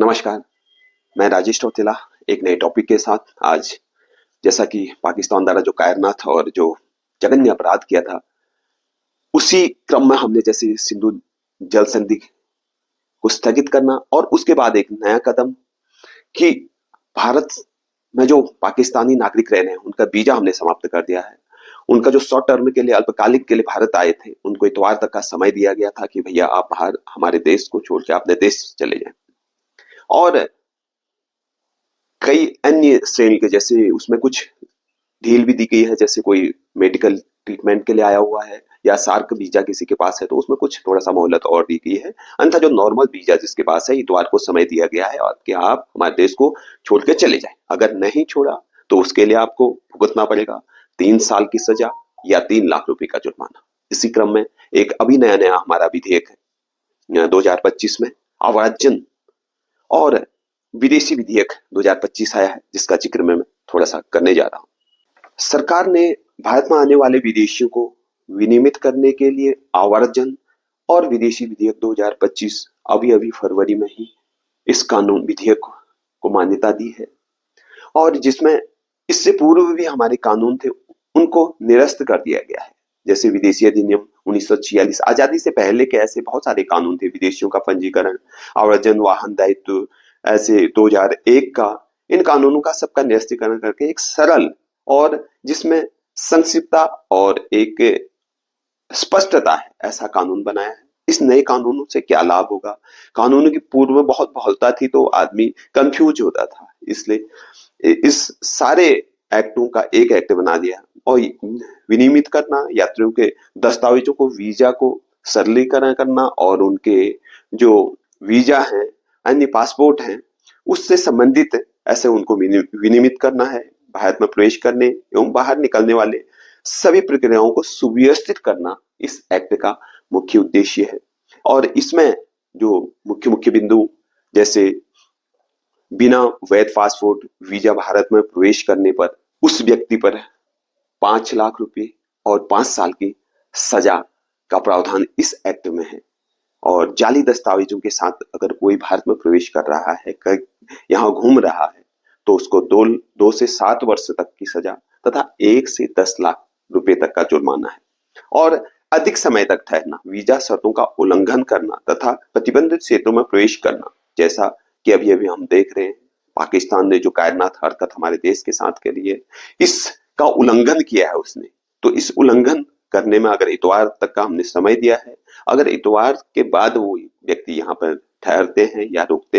नमस्कार, मैं राजेश रौतेला एक नए टॉपिक के साथ आज जैसा कि पाकिस्तान द्वारा जो कायरनाथ और जो जघन्य अपराध किया था, उसी क्रम में हमने जैसे सिंधु जल संधि को स्थगित करना और उसके बाद एक नया कदम कि भारत में जो पाकिस्तानी नागरिक रह रहे हैं, उनका वीजा हमने समाप्त कर दिया है। उनका जो शॉर्ट टर्म के लिए अल्पकालिक के लिए भारत आए थे, उनको इतवार तक का समय दिया गया था कि भैया आप बाहर हमारे देश को छोड़ के अपने देश चले जाएं। और कई अन्य श्रेणी के जैसे उसमें कुछ ढील भी दी गई है, जैसे कोई मेडिकल ट्रीटमेंट के लिए आया हुआ है या सार्क वीजा किसी के पास है तो उसमें कुछ थोड़ा सा मोहलत और दी गई है। अन्यथा जो नॉर्मल वीजा जिसके पास है, इतवार को समय दिया गया है और कि आप हमारे देश को छोड़ के चले जाएं। अगर नहीं छोड़ा तो उसके लिए आपको भुगतना पड़ेगा 3 साल की सजा या 3 लाख रुपए का जुर्माना। इसी क्रम में एक अभी नया नया हमारा विधेयक है 2025 में आव्राजन और विदेशी विधेयक 2025 आया है, जिसका जिक्र मैं थोड़ा सा करने जा रहा हूँ। सरकार ने भारत में आने वाले विदेशियों को विनियमित करने के लिए आव्राजन और विदेशी विधेयक 2025 अभी फरवरी में ही इस कानून विधेयक को मान्यता दी है, और जिसमें इससे पूर्व भी हमारे कानून थे उनको निरस्त कर दिया गया है। जैसे विदेशी अधिनियम 1946, आजादी से पहले के ऐसे बहुत सारे कानून थे, विदेशियों का पंजीकरण, आव्राजन, वाहन दायित्व, ऐसे 2001 का, इन कानूनों का सबका निरस्तीकरण करके एक सरल और जिसमें संक्षिप्तता और एक स्पष्टता है ऐसा कानून बनाया है। इस नए कानूनों से क्या लाभ होगा? कानूनों की पूर्व में बहुत बहुलता थी तो आदमी कंफ्यूज होता था, इसलिए इस सारे एक्टों का एक एक्ट बना दिया। और विनियमित करना, यात्रियों के दस्तावेजों को, वीजा को सरलीकरण करना और उनके जो वीजा हैं, अन्य पासपोर्ट हैं, उससे संबंधित ऐसे उनको विनियमित करना है। भारत में प्रवेश करने एवं बाहर निकलने वाले सभी प्रक्रियाओं को सुव्यवस्थित करना इस एक्ट का मुख्य उद्देश्य है। और इसमें जो मुख्य मुख्य बिंदु, जैसे बिना वैध पासपोर्ट वीजा भारत में प्रवेश करने पर उस व्यक्ति पर 5 लाख रुपए और 5 साल की सजा का प्रावधान इस एक्ट में है। और जाली दस्तावेजों के साथ अगर कोई भारत में प्रवेश कर रहा है, यहाँ घूम रहा है, तो उसको 2 से 7 वर्ष तक की सजा तथा 1 से 10 लाख रुपए तक का जुर्माना है। और अधिक समय तक ठहरना, वीजा शर्तों का उल्लंघन करना तथा प्रतिबंधित क्षेत्रों में प्रवेश करना, जैसा कि अभी हम देख रहे हैं पाकिस्तान ने जो कायरनाथ हरकत हमारे देश के साथ के लिए, इसका उल्लंघन किया है उसने। तो इस उल्लंघन करने में अगर इतवार तक का हमने समय दिया है, अगर इतवार के बाद वो व्यक्ति यहाँ पर ठहरते हैं या रुकते हैं